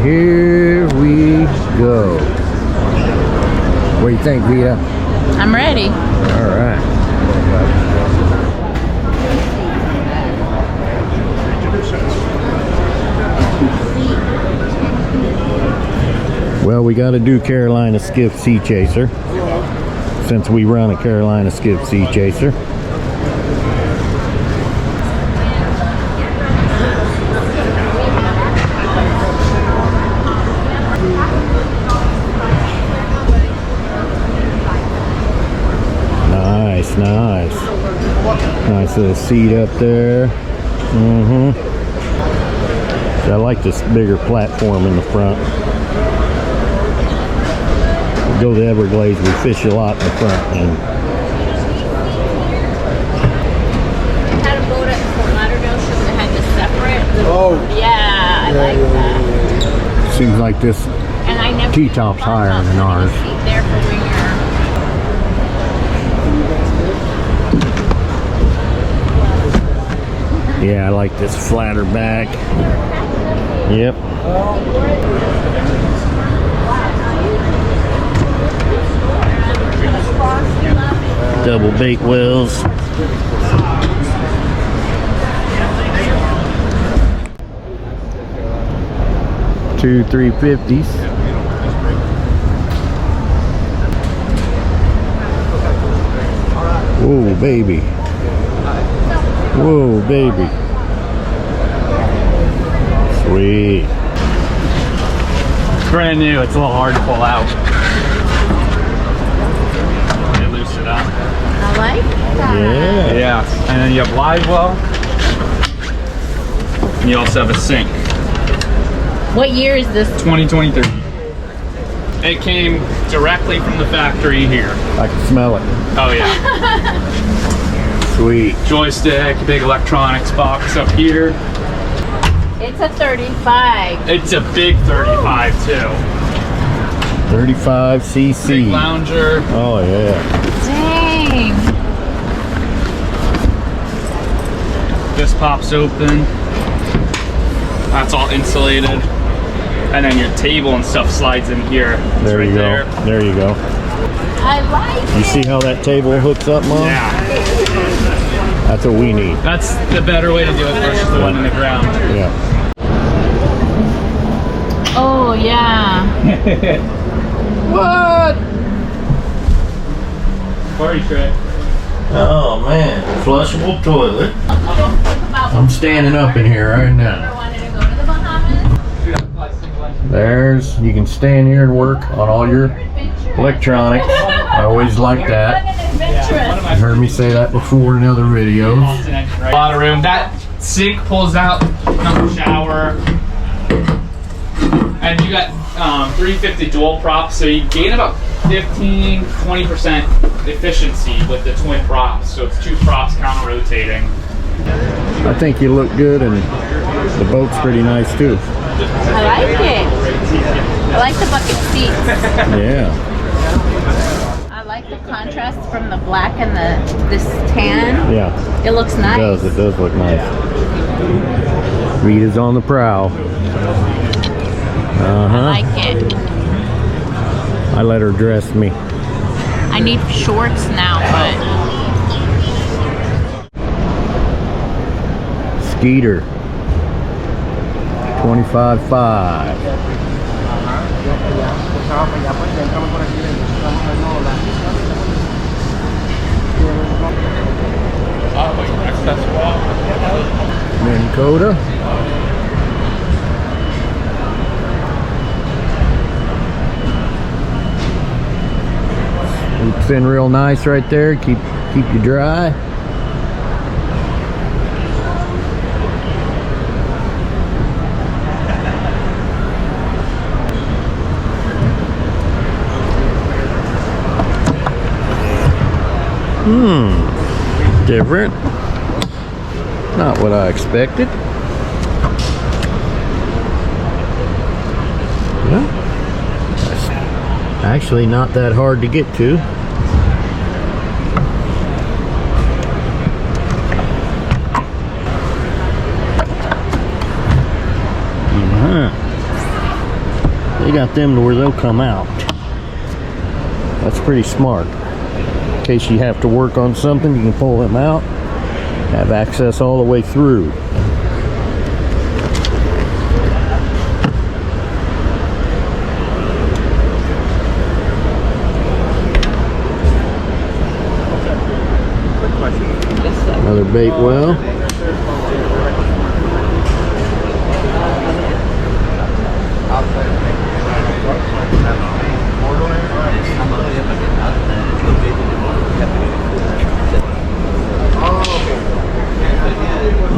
Here we go. What do you think, Vita? I'm ready. All right. Well, we got to do Carolina Skiff Sea Chaser, since we run a Carolina Skiff Sea Chaser. Nice little seat up there. I like this bigger platform in the front. We go to Everglades, we fish a lot in the front. And I had a boat at Fort Lauderdale show that had this separate. Oh. Yeah, I like that. Seems like this And I never T-top's higher than ours. Seat there for when you're yeah, I like this flatter back. Yep. Double bait wheels. Two 350s. Whoa, baby. Whoa, baby. Sweet. It's brand new. It's a little hard to pull out. You loose it up. I like that. Yeah. Yeah. And then you have live well. And you also have a sink. What year is this? 2023. It came directly from the factory here. I can smell it. Oh yeah. Sweet. Joystick, big electronics box up here. It's a 35. It's a big 35 too. 35cc. Big lounger. Oh yeah. Dang. This pops open. That's all insulated. And then your table and stuff slides in here. It's There right you go. there. There you go. I like You it. see how that table hooks up, Mom? Yeah. That's what we need. That's the better way to do it versus the one in the ground. Yeah. Oh, yeah. What? Party trick. Oh man, flushable toilet. I'm standing up in here right now. There's, you can stand here and work on all your electronics. I always like that. You heard me say that before in other videos. A lot of room. That sink pulls out, another shower. And you got 350 dual props, so you gain about 15-20% efficiency with the twin props. So it's two props counter-rotating. I think you look good, and the boat's pretty nice too. I like it. I like the bucket seats. Yeah. I like the contrast from the black and this tan. Yeah. It looks nice. It does look nice. Rita's on the prow. I like it. I let her dress me. I need shorts now, but Skeeter 25.5. Minn Kota. Loops in real nice right there. Keep you dry. Different. Not what I expected. Well, that's actually not that hard to get to. got them to where they'll come out. That's pretty smart. In case you have to work on something, you can pull them out, have access all the way through. Another bait well.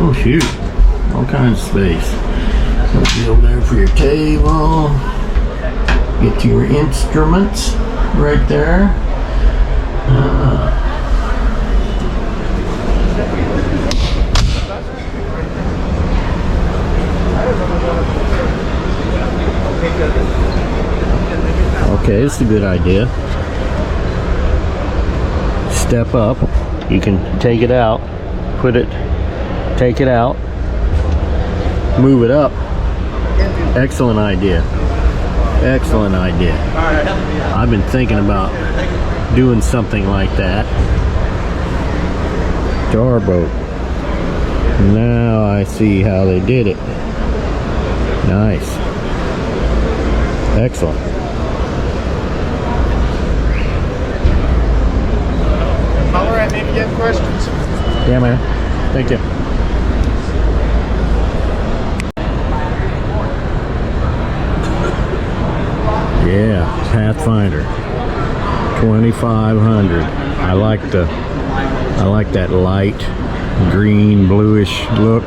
Oh shoot, all kinds of space. There'll be over there for your table. Get to your instruments right there. Okay, this is a good idea. Step up. You can take it out, take it out, move it up. Excellent idea. Excellent idea. I've been thinking about doing something like that to our boat. Now I see how they did it. Nice. Excellent. Holler at me if you have questions. Yeah, man. Thank you. Yeah, Pathfinder 2500. I like that light green bluish look,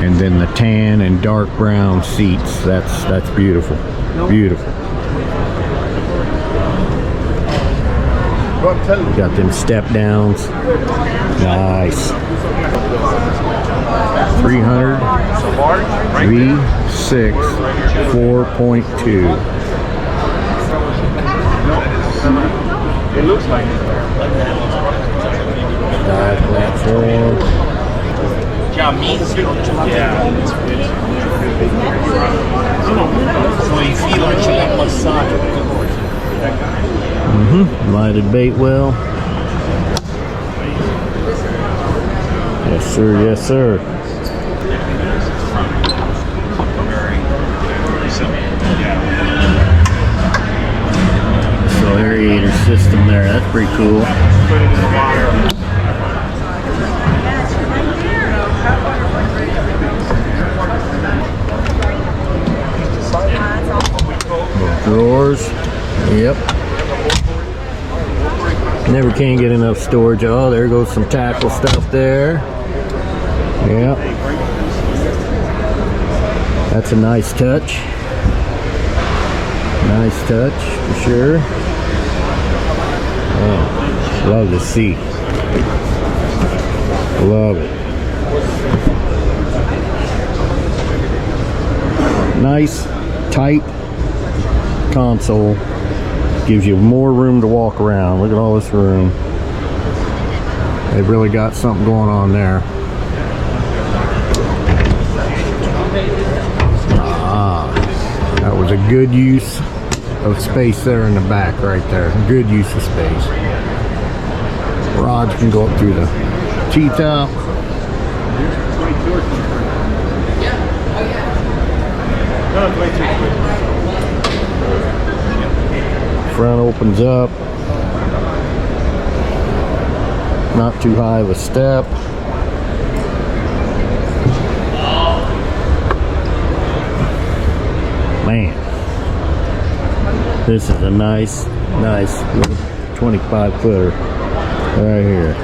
and then the tan and dark brown seats. That's beautiful. Beautiful. Got them step downs. Nice. 300 V6 4.2. It looks like it. Dive platform. Yeah. Lighted bait well. Yes sir, yes sir. So aerator system there, that's pretty cool. Put it in the water. Drawers. Yep. Never can get enough storage. Oh, there goes some tackle stuff there. Yep. That's a nice touch. Nice touch for sure. Oh, love the seat. Love it. Nice, tight console. Gives you more room to walk around. Look at all this room. They've really got something going on there. That was a good use of space there in the back right there. Good use of space. Rods can go up through the T-top. Front opens up. Not too high of a step. Man, this is a nice little 25 footer right here.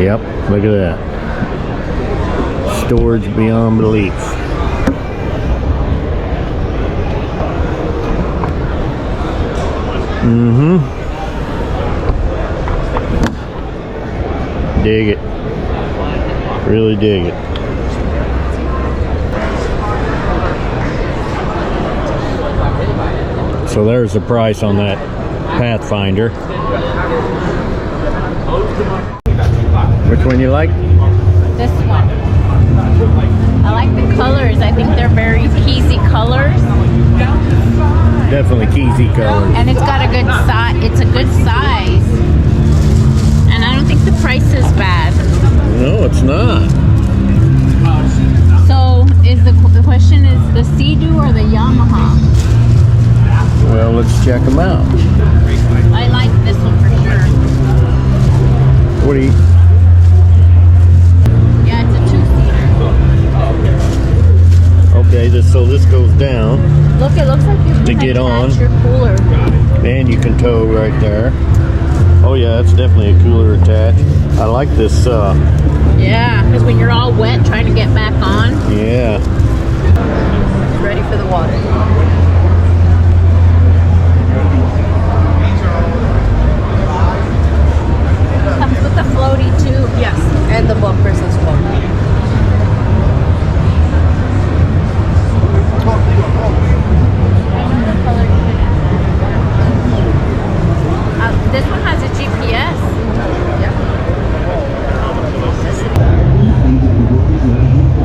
Yep, look at that. Storage beyond belief. Dig it. Really dig it. So there's the price on that Pathfinder. Which one you like? this one. I like the colors. I think they're very Keezy colors. Definitely Keezy colors. And it's got a good size. It's a good size. And I don't think the price is bad. No, it's not. So is the question is the Sea-Doo or the Yamaha? Well, let's check them out. I like this one for sure. What do you? Yeah, it's a two-seater. Okay, so this goes down. Look, it looks like you can To get on. attach your cooler. And you can tow right there. Oh yeah, it's definitely a cooler attached. I like this, Yeah, because when you're all wet trying to get back on, yeah. it's ready for the water. Comes with the floaty too. Yes, and the bumpers as well. This one has a GPS.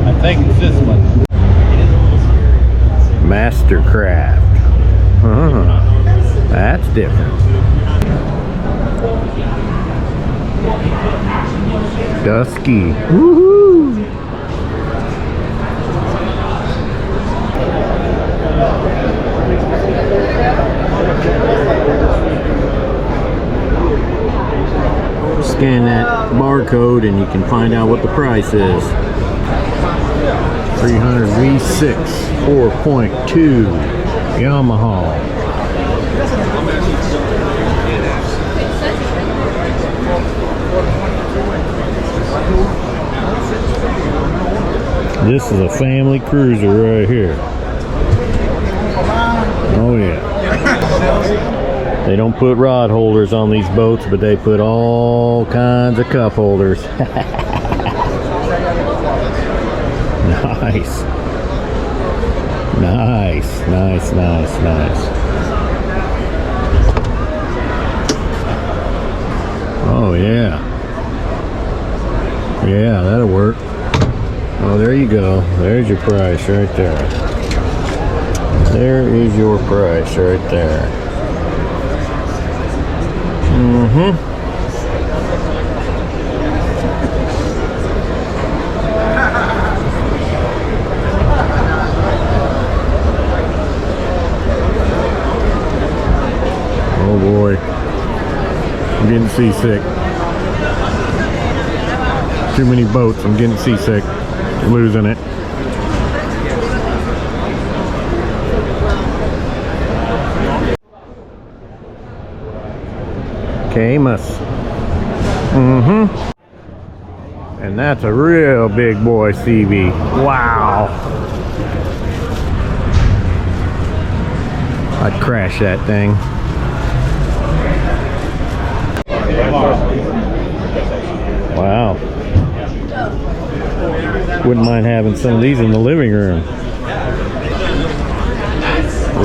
I think it's this one. Mastercraft. That's different. Dusky. Woohoo! Scan that barcode and you can find out what the price is. 300 V6 4.2 Yamaha. This is a family cruiser right here. Oh yeah. They don't put rod holders on these boats, but they put all kinds of cup holders. Nice. Nice, nice, nice, nice. Oh yeah. Yeah, that'll work. Oh, there you go. There's your price right there. There is your price right there. Mm-hmm. Oh boy. I'm getting seasick. Too many boats. I'm getting seasick. Losing it. Camus. Mm-hmm. And that's a real big boy CV. Wow. I'd crash that thing. Wow. Wouldn't mind having some of these in the living room.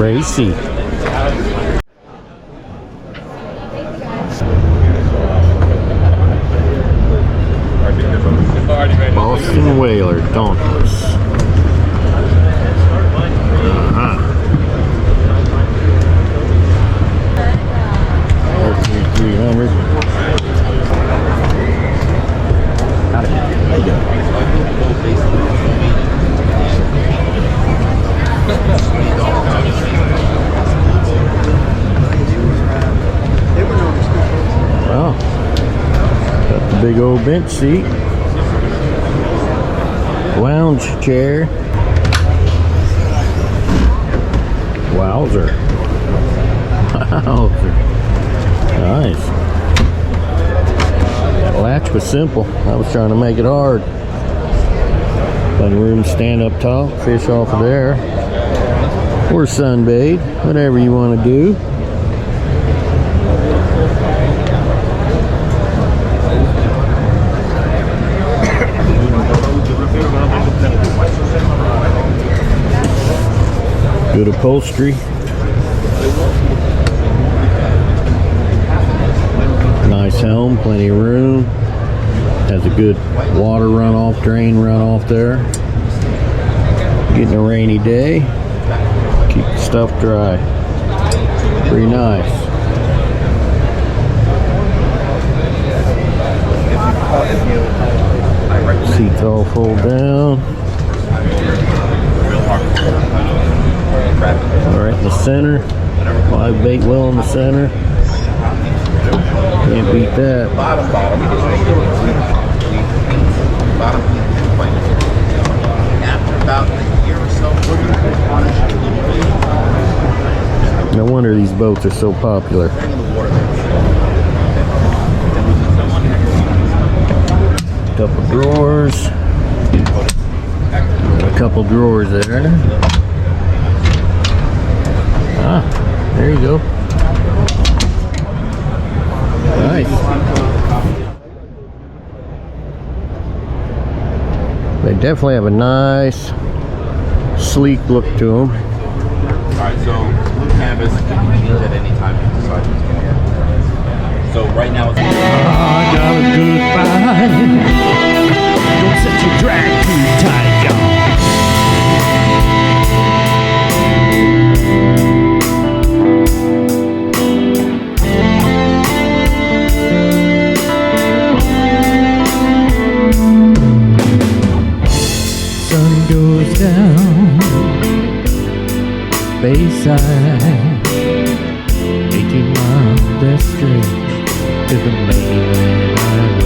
Racy. Boston Whaler Dauntless. R3300. How you doing? Wow. Got the big old bench seat. Lounge chair. Wowzer. Wowzer. Nice. That latch was simple. I was trying to make it hard. Plenty of room to stand up top, fish off of there. Or sunbathe, whatever you want to do. Good upholstery. Nice helm, plenty of room. Has a Good water runoff, drain runoff there. Getting a rainy day. Keep the stuff dry. Pretty nice. Seats all fold down. Alright, in the center. Live bait well in the center. Can't beat that. After about a year or so, No wonder these boats are so popular. Couple drawers. A couple drawers there. Ah, there you go. Nice. They definitely have a nice, sleek look to them. Alright, so blue canvas can be changed at any time you decide to. So right now it's I got a good find. Don't set your drag too tight, y'all. Sun goes down Bayside, 18 miles that stretch to the mainland island.